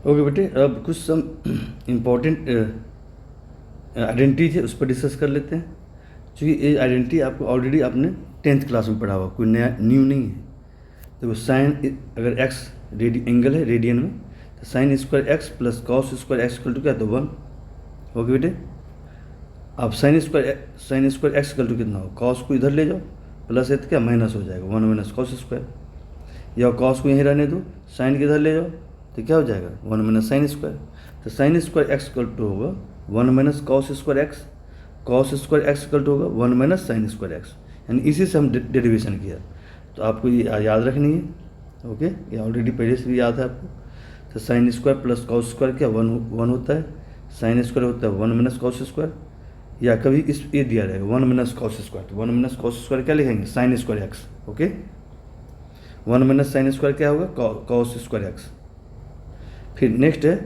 Okay बेटे, अब कुछ सम इम्पोर्टेंट आइडेंटिटी थे उस पर डिस्कस कर लेते हैं। क्योंकि ये आइडेंटिटी आपको ऑलरेडी आपने 10th क्लास में पढ़ा हुआ, कोई नया न्यू नहीं है। तो साइन, अगर एक्स एंगल है रेडियन में, तो sine square x plus cos square x equal to क्या, तो 1। ओके बेटे, अब sine square x equal to कितना हो, कॉस को इधर ले जाओ, प्लस है तो क्या माइनस हो जाएगा, 1 माइनस कॉस स्क्वायर, या कॉस को यहीं रहने दो, साइन के इधर ले जाओ तो क्या हो जाएगा, 1 माइनस साइन स्क्वायर। तो sine square x equal to होगा 1 minus cos square x, cos square x equal to होगा 1 माइनस साइन स्क्वायर एक्स, यानी इसी से हम डेरिवेशन किया। तो आपको ये याद रखनी है। ओके, ये ऑलरेडी पहले से भी याद है आपको। तो sine square plus cos square क्या 1 होता है, साइन स्क्वायर होता है 1 माइनस कॉस स्क्वायर, या कभी इस ये दिया रहेगा 1 माइनस कॉस स्क्वायर, तो 1 माइनस कॉस स्क्वायर क्या लिखेंगे, sine square x. Okay, 1 minus sine square क्या होगा, कॉस स्क्वायर एक्स। फिर नेक्स्ट है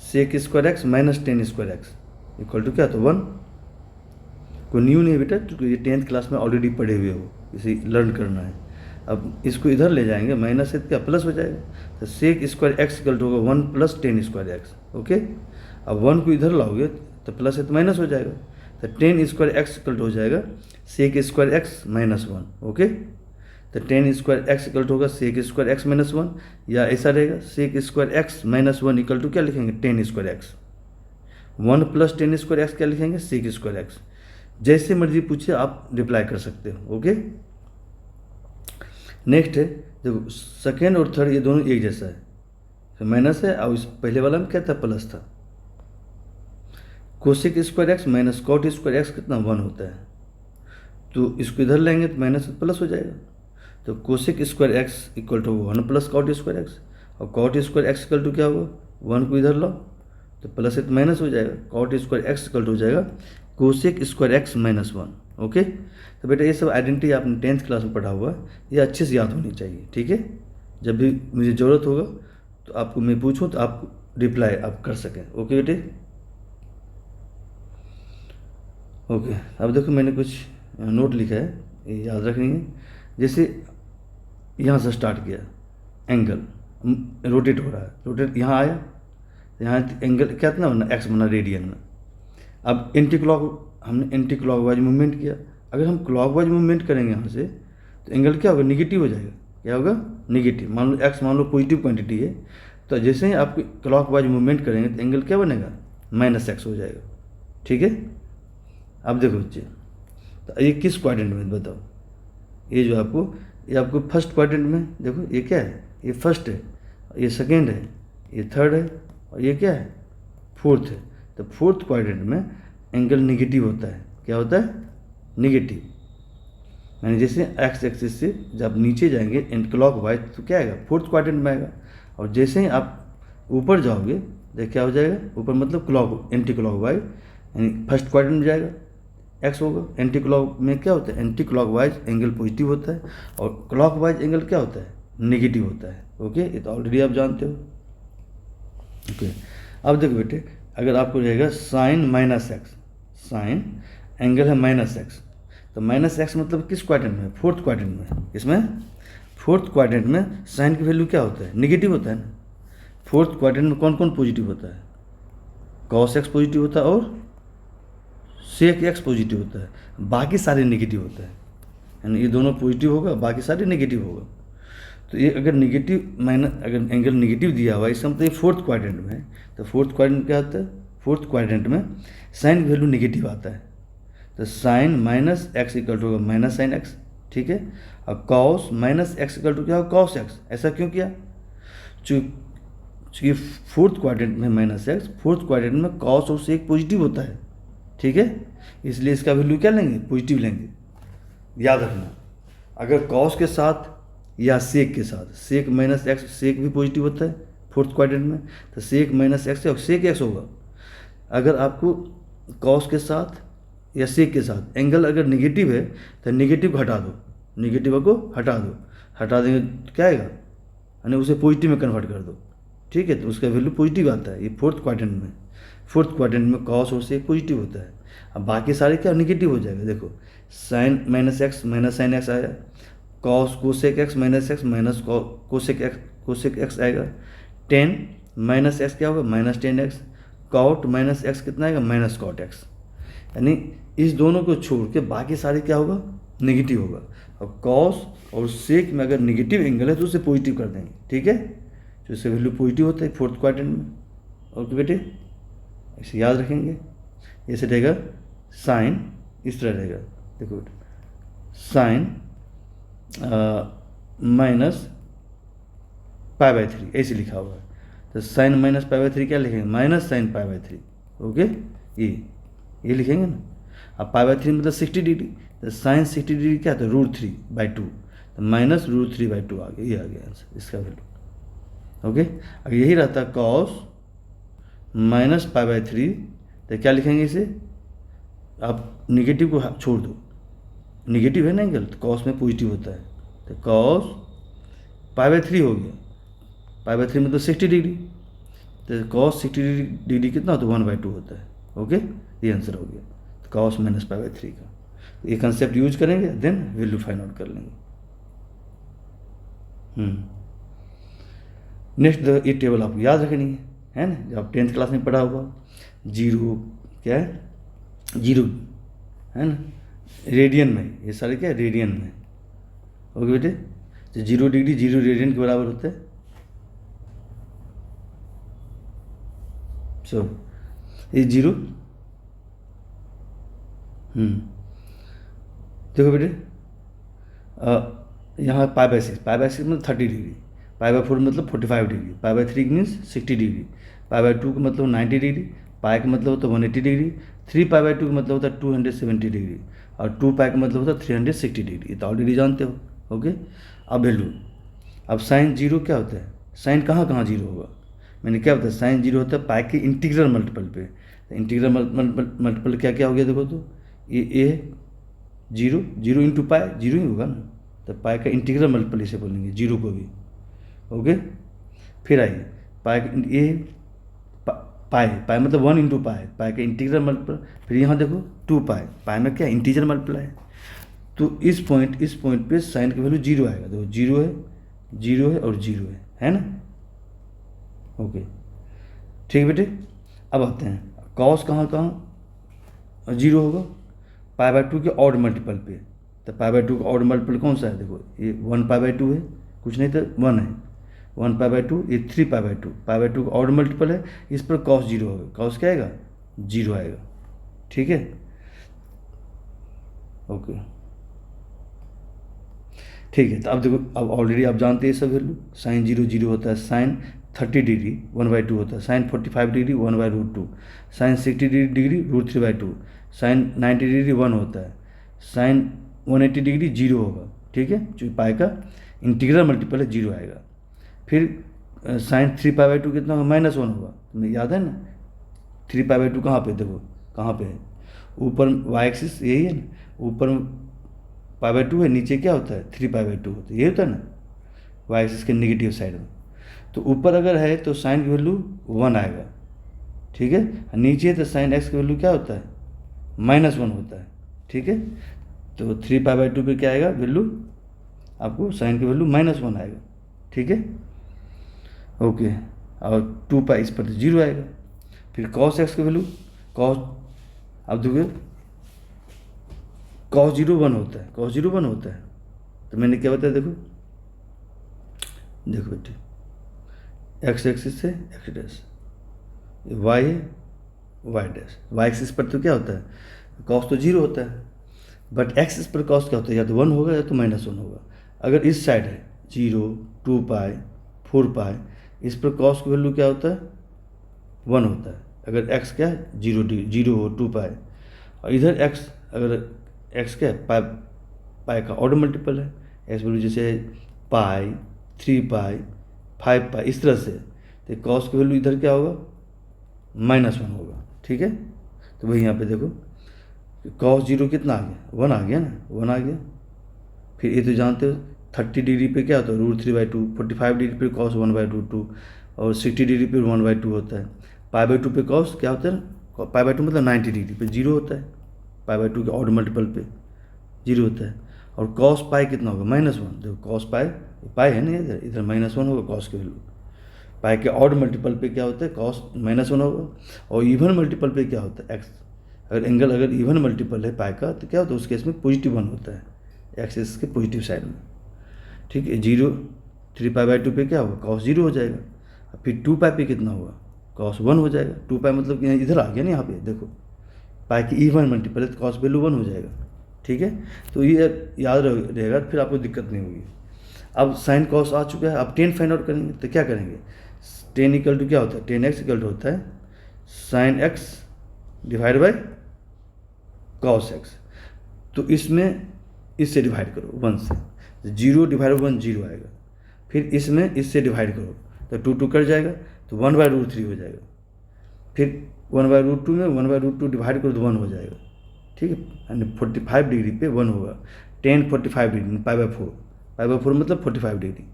sec square x minus tan square x equal to क्या, तो 1। कोई न्यू नहीं बेटा, क्योंकि ये 10th क्लास में ऑलरेडी पढ़े हुए हो, इसे लर्न करना है। अब इसको इधर ले जाएंगे, माइनस है क्या प्लस हो जाएगा, तो sec square x equal to होगा 1 plus tan square x. Okay, अब 1 को इधर लाओगे तो प्लस है तो माइनस हो जाएगा, तो tan square x equal to हो जाएगा sec square x minus 1। Okay, तो tan square x equal to होगा सेक स्क्वायर एक्स माइनस 1, या ऐसा रहेगा sec square x minus 1 equal to क्या लिखेंगे, tan square x. 1 plus tan square x क्या लिखेंगे, सेक स्क्वायर एक्स। जैसे मर्जी पूछे आप रिप्लाई कर सकते हो। ओके, नेक्स्ट है देखो, सेकेंड और थर्ड ये दोनों एक जैसा है, तो माइनस है, और इस पहले वाला में क्या था, प्लस था। Cosec square x minus cot square x कितना 1 होता है, तो इसको इधर लेंगे तो माइनस प्लस हो जाएगा। तो cosec square x equal to 1 plus cot square x, और cot square x equal to क्या होगा, 1 को इधर लाओ तो प्लस है तो माइनस हो जाएगा, cot square x equal to हो जाएगा cosec square x minus 1। Okay, तो बेटा ये सब आइडेंटिटी आपने 10th क्लास में पढ़ा हुआ है, ये अच्छे से याद होनी चाहिए। ठीक है, जब भी मुझे ज़रूरत होगा तो आपको मैं पूछूं तो आप रिप्लाई आप कर सकें। ओके बेटे, ओके, अब देखो मैंने कुछ नोट लिखा है, ये याद रखनी है। जैसे यहाँ से स्टार्ट किया, एंगल रोटेट हो रहा है, रोटेट यहाँ आया, यहाँ एंगल क्या था ना बना, एक्स बना रेडियन में। अब हमने एंटी क्लॉकवाइज मूवमेंट किया, अगर हम क्लॉकवाइज मूवमेंट करेंगे यहाँ से तो एंगल क्या होगा, निगेटिव हो जाएगा। क्या होगा, निगेटिव। मान लो एक्स मान लो पॉजिटिव क्वांटिटी है, तो जैसे ही आप क्लॉकवाइज मूवमेंट करेंगे तो एंगल क्या बनेगा, माइनस एक्स हो जाएगा। ठीक है, अब देखो बच्चे, तो ये किस क्वाड्रेंट में बताओ, ये जो ये आपको फर्स्ट क्वाड्रेंट में, देखो ये क्या है, ये फर्स्ट है, ये सेकेंड है, ये थर्ड है, और ये क्या है, फोर्थ है। तो फोर्थ क्वाड्रेंट में एंगल निगेटिव होता है। क्या होता है, निगेटिव। यानी जैसे एक्स एक्सिस से जब नीचे जाएंगे एंड क्लॉक वाइज तो क्या आएगा, फोर्थ क्वाड्रेंट में आएगा, और जैसे ही आप ऊपर जाओगे तो क्या हो जाएगा, ऊपर मतलब एंटी क्लॉक वाइज, यानी फर्स्ट क्वाड्रेंट में जाएगा एक्स होगा। एंटी क्लॉक में क्या होता है, anti clock wise angle positive होता है, और क्लॉक वाइज एंगल क्या होता है, नेगेटिव होता है। ओके, ये तो ऑलरेडी आप जानते हो। ओके, अब देखो बेटे, अगर आपको रहेगा sine minus x, sine angle है माइनस एक्स, तो माइनस एक्स मतलब किस क्वाड्रेंट में, फोर्थ क्वाड्रेंट में। इसमें फोर्थ क्वाड्रेंट में साइन की वैल्यू क्या होता है, निगेटिव होता है ना। फोर्थ क्वाड्रेंट में कौन कौन पॉजिटिव होता है, कॉस एक्स पॉजिटिव होता है और सेक एक्स पॉजिटिव होता है, बाकी सारे नेगेटिव होता है। यानी ये दोनों पॉजिटिव होगा, बाकी सारे नेगेटिव होगा। तो ये अगर अगर एंगल निगेटिव दिया हुआ है, इसका मतलब ये फोर्थ क्वाड्रेंट में है। तो फोर्थ क्वाड्रेंट क्या होता है, फोर्थ क्वाड्रेंट में साइन की वैल्यू निगेटिव आता है, तो sine minus x equal to होगा माइनस साइन एक्स। ठीक है, और cos minus x equal to क्या होगा, कॉस एक्स। ऐसा क्यों किया, चूँकि फोर्थ क्वाड्रेंट में माइनस एक्स, फोर्थ क्वाड्रेंट में कॉस और सेक पॉजिटिव होता है। ठीक है, इसलिए इसका वैल्यू क्या लेंगे, पॉजिटिव लेंगे। याद रखना, अगर कॉस के साथ या सेक के साथ, सेक माइनस एक्स, सेक भी पॉजिटिव होता है फोर्थ क्वाड्रेंट में, तो सेक माइनस एक्स और सेक एक्स होगा। अगर आपको कॉस के साथ या सेक के साथ एंगल अगर निगेटिव है तो निगेटिव को हटा दो, निगेटिव को हटा देंगे तो क्या आएगा, यानी उसे पॉजिटिव में कन्वर्ट कर दो। ठीक है, तो उसका वैल्यू पॉजिटिव आता है। ये फोर्थ क्वाड्रेंट में कॉस और सेक पॉजिटिव होता है, अब बाकी सारे क्या निगेटिव हो जाएगा। देखो sine minus x minus sine x आया, cos cosec x minus x minus cosec x आएगा, टेन माइनस एक्स क्या होगा, minus tan x. Cot minus x कितना आएगा, माइनस कॉट एक्स। यानी इस दोनों को छोड़ के बाकी सारे क्या होगा, नेगेटिव होगा। और कॉस और सेक में अगर नेगेटिव एंगल है तो उसे पॉजिटिव कर देंगे, ठीक है। तो इससे वैल्यू पॉजिटिव होता है फोर्थ क्वाड्रेंट में। ओके बेटे, इसे याद रखेंगे। ऐसे रहेगा साइन, इस तरह रहेगा, देखो बेटे, sine minus pi by three ऐसे लिखा हुआ है। तो sine minus pi by three क्या लिखेंगे, minus sine pi by three. Okay, ये लिखेंगे ना। अब पाई बाई थ्री मतलब 60 डिग्री, तो साइन 60 डिग्री क्या था, √3/2, तो माइनस √3/2 आ गया, ये आ गया आंसर इसका वैल्यू। ओके, अगर यही रहता cos minus pi by three, तो क्या लिखेंगे इसे, आप निगेटिव को छोड़ दो, निगेटिव है ना एंगल, तो कॉस में पॉजिटिव होता है। तो कॉस पाई बाई थ्री हो गया, पाई बाई थ्री मतलब 60 डिग्री, तो कॉस 60 डिग्री कितना होता है, 1/2 होता है। ओके, ये आंसर हो गया cos minus pi by three का। तो ये कंसेप्ट यूज करेंगे, देन वैल्यू फाइंड आउट कर लेंगे। नेक्स्ट ये टेबल आपको याद रखनी है ना, जब आप 10th क्लास में पढ़ा होगा। जीरो क्या है, जीरो है ना, रेडियन में, ये सारे क्या है, रेडियन में। ओके बेटे, तो 0 डिग्री 0 रेडियन के बराबर होता है। सो ये 0, देखो बेटे, यहाँ पाई बाई सिक्स मतलब 30 डिग्री, पाई बाई 4 मतलब 45 degree, pi by 3 means 60 degree, pi by 2 का मतलब 90 डिग्री, पाई का मतलब होता है 180 डिग्री, 3 पाई बाई 2 का मतलब होता है 270 डिग्री, और 2 पाई का मतलब होता है 360 डिग्री। ये तो ऑलरेडी जानते हो। ओके, अब वैल्यू, अब साइन 0 क्या होता है, साइन कहाँ कहाँ 0 होगा, मैंने क्या बताया, साइन 0 होता है पाई के इंटीग्रल मल्टीपल पे। तो इंटीग्रल मल्टीपल क्या क्या हो गया, देखो तो ये 0 0 इंटू पाई 0 ही होगा ना, तो पाई का इंटीग्रल मल्टीपल इसे बोलेंगे 0 को भी। ओके, फिर आइए पाई ये पाई मतलब 1 इंटू पाई का इंटीग्रल मल्टीपल। फिर यहाँ देखो 2 पाई में क्या इंटीजर मल्टीपल है, तो इस पॉइंट पे साइन की वैल्यू 0 आएगा। देखो 0 है और 0 है ना। ओके, ठीक है बेटे, अब आते हैं कॉस कहाँ 0 होगा, पाई बाई 2 के ऑड मल्टीपल पे। तो पाई बाई 2 का ऑड मल्टीपल कौन सा है, देखो ये 1 पाई बाई 2 है, कुछ नहीं तो 1 है, 1 पाई बाई 2, ये 3 पाई बाई 2, पाई बाई 2 का ऑड मल्टीपल है, इस पर कॉस 0 होगा, कॉस क्या आएगा, 0 आएगा। ठीक है, ओके, ठीक है। तो अब देखो, अब ऑलरेडी आप जानते हैं सब वैल्यू, साइन 0 0 होता है, साइन 30 डिग्री 1/2 होता है, sine 45 degree 1/√2, sine 60 degree √3/2, sine 90 degree 1 होता है, साइन 180 डिग्री 0 होगा। ठीक है, जो पाई का इंटीग्रल मल्टीपल है 0 आएगा। फिर साइन 3π/2 कितना होगा, -1 होगा, तुम्हें याद है ना। 3π/2 कहाँ पे, देखो कहाँ पे है, ऊपर वाई एक्सिस यही है ना, ऊपर π/2 है, नीचे क्या होता है 3π/2 होता है, ये होता है ना वाई एक्सिस के नेगेटिव साइड में। तो ऊपर अगर है तो साइन की वैल्यू 1 आएगा, ठीक है, नीचे तो साइन एक्स की वैल्यू क्या होता है, -1 होता है। ठीक है, तो 3π/2 पे क्या आएगा वैल्यू, आपको साइन की वैल्यू -1 आएगा। ठीक है, ओके, और 2π इस पर 0 आएगा। फिर कॉस एक्स की वैल्यू, कॉस, अब देखो कॉस 0 1 होता है, कॉस 0 1 होता है, तो मैंने क्या बताया, देखो देखो बेटे, एक्स एक्सिस से एक्स डैश, वाई है वाई डैश, वाई एक्सिस पर तो क्या होता है, कॉस तो 0 होता है, बट एक्सिस पर कॉस क्या होता है, या तो 1 होगा या तो -1 होगा। अगर इस साइड है 0 2π 4π, इस पर कॉस की वैल्यू क्या होता है 1 होता है। अगर एक्स क्या है 0 हो 2π, और इधर एक्स, अगर एक्स क्या है पाई का ऑड मल्टीपल है, एक्स वैल्यू जैसे पाई 3π 5π इस तरह से, तो कॉस की वैल्यू इधर क्या होगा -1 होगा। ठीक है, तो वही यहाँ पे देखो कॉस 0 कितना आ गया, 1 आ गया ना, 1 आ गया। फिर ये तो जानते हो 30 डिग्री पे क्या होता है √3/2, 45 डिग्री पे कॉस 1/√2, और 60 डिग्री पे 1/2 होता है। π/2 पे कॉस क्या होता है, π/2 मतलब 90 डिग्री पे 0 होता है, π/2 के ऑड मल्टीपल पे 0 होता है। और कॉस पाई कितना होगा -1, देखो कॉस पाई है ना, इधर -1 होगा कॉस की वैल्यू। पाई के ऑड मल्टीपल पे क्या होता है, कॉस -1 होगा। और इवन मल्टीपल पे क्या होता है, एक्स। अगर इवन मल्टीपल है पाई का तो क्या होता है, उस केस में +1 होता है, एक्स इसके पॉजिटिव साइड में। ठीक है, 0 3π/2 पे क्या होगा, कॉस 0 हो जाएगा। फिर 2π पे कितना होगा, कॉस 1 हो जाएगा। 2π मतलब कि इधर आ गया ना, यहाँ पे देखो पाई की इवन मल्टीपल है तो कॉस वैल्यू 1 हो जाएगा। ठीक है, तो ये याद रहेगा, फिर आपको दिक्कत नहीं होगी। अब साइन कॉस आ चुका है, अब टेन फाइंड आउट करेंगे तो क्या करेंगे, टेन इक्वल टू क्या होता है, टेन एक्स इक्वल टू होता है sine x divide by cos x. तो इसमें इससे डिवाइड करो 1 से, 0 डिवाइड बाई 1 0 आएगा। फिर इसमें इससे डिवाइड करो तो 2 2 कट जाएगा तो 1/√3 हो जाएगा। फिर 1/√2 में 1/√2 डिवाइड करो तो 1 हो जाएगा। ठीक है, यानी 45 डिग्री पे 1 होगा। 10 45 डिग्री π/4, π/4 मतलब 45 डिग्री।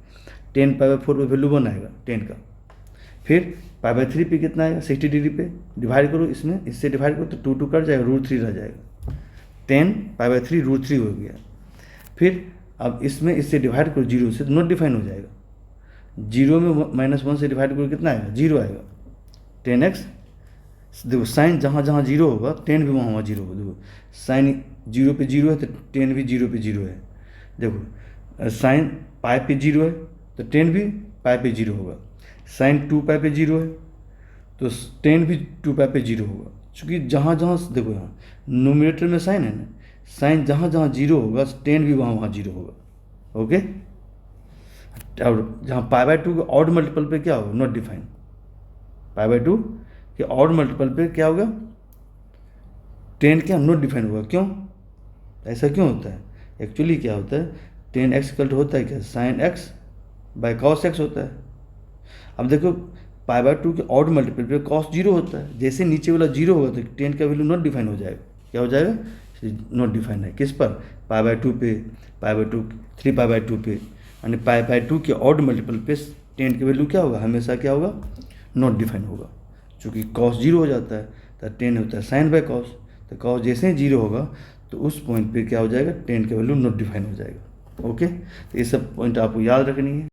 10 π/4 पे वैल्यू 1 आएगा 10 का। फिर π/3 पे कितना आएगा, 60 डिग्री पे डिवाइड करो, इसमें इससे डिवाइड करो तो 2 2 कट जाएगा, √3 रह जाएगा। 10 π/3 √3 हो गया। फिर अब इसमें इससे डिवाइड करो 0 से तो नॉट डिफाइन हो जाएगा। 0 में -1 से डिवाइड करो कितना आएगा, 0 आएगा। 10x, देखो साइन जहाँ जहाँ 0 होगा 10 भी वहाँ 0 होगा। देखो साइन 0 पे 0 है तो 10 भी 0 पे 0 है। देखो साइन पाई पे 0 है तो 10 भी पाई पे 0 होगा। साइन 2π पे 0 है तो 10 भी 2π पे 0 होगा। चूँकि जहाँ जहाँ देखो यहाँ नोमिनेटर में साइन है ना, साइन जहाँ जहाँ 0 होगा 10 भी वहाँ 0 होगा। ओके, और जहाँ π/2 के ऑड मल्टीपल पे क्या होगा, नॉट डिफाइन। π/2 के ऑड मल्टीपल पे क्या होगा, 10 क्या नॉट डिफाइन होगा। क्यों, ऐसा क्यों होता है, एक्चुअली क्या होता है, 10x इक्वल टू होता है क्या, sine x by cos x होता है। अब देखो π/2 के ऑड मल्टीपल पे कॉस 0 होता है, जैसे नीचे वाला 0 होगा तो 10 का वैल्यू नॉट डिफाइन हो जाएगा। क्या हो जाएगा, नॉट डिफाइन है। किस पर, π/2 पे, π/2 3π/2 पे, यानी π/2 के ऑड मल्टीपल पे 10 की वैल्यू क्या होगा, हमेशा क्या होगा, नॉट डिफाइन होगा। चूँकि कॉस 0 हो जाता है तो 10 होता है साइन बाय कॉस, तो कॉस जैसे ही 0 होगा तो उस पॉइंट पे क्या हो जाएगा, 10 की वैल्यू नॉट डिफाइन हो जाएगा। ओके, तो ये सब पॉइंट आपको याद रखनी है।